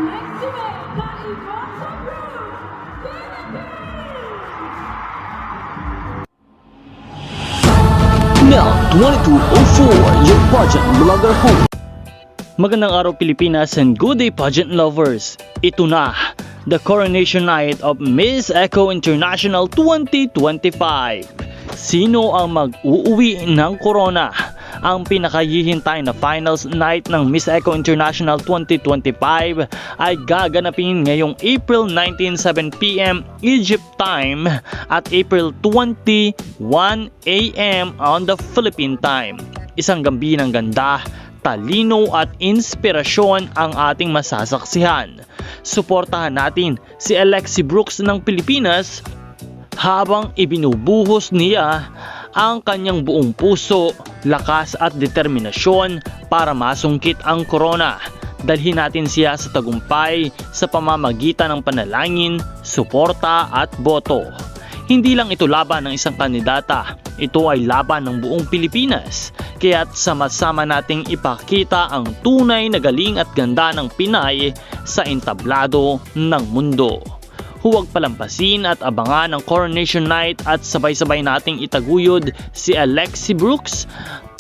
Now, 2204, your pageant vlogger host. Magandang araw Pilipinas and good day pageant lovers. Ito na, the coronation night of Miss Eco International 2025. Sino ang mag-uuwi ng corona? Ang pinakahihintay na finals night ng Miss Eco International 2025 ay gaganapin ngayong April 19, 7 p.m. Egypt time at April 20, 1 a.m. on the Philippine time. Isang gabi ng ganda, talino at inspirasyon ang ating masasaksihan. Suportahan natin si Alexi Brooks ng Pilipinas habang ibinubuhos niya ang kanyang buong puso, lakas at determinasyon para masungkit ang corona. Dalhin natin siya sa tagumpay sa pamamagitan ng panalangin, suporta at boto. Hindi lang ito laban ng isang kandidata, ito ay laban ng buong Pilipinas. Kaya't sama-sama nating ipakita ang tunay na galing at ganda ng Pinay sa entablado ng mundo. Huwag palampasin at abangan ang coronation night at sabay-sabay nating itaguyod si Alexi Brooks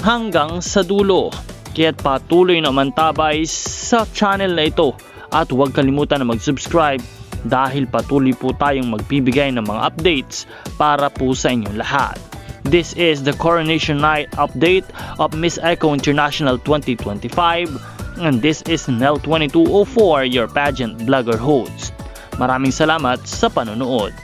hanggang sa dulo. Kaya't patuloy na mantabay sa channel na ito at huwag kalimutan na mag-subscribe dahil patuloy po tayong magbibigay ng mga updates para po sa inyong lahat. This is the coronation night update of Miss Eco International 2025 and this is Nel 2204, your pageant vlogger host. Maraming salamat sa panonood.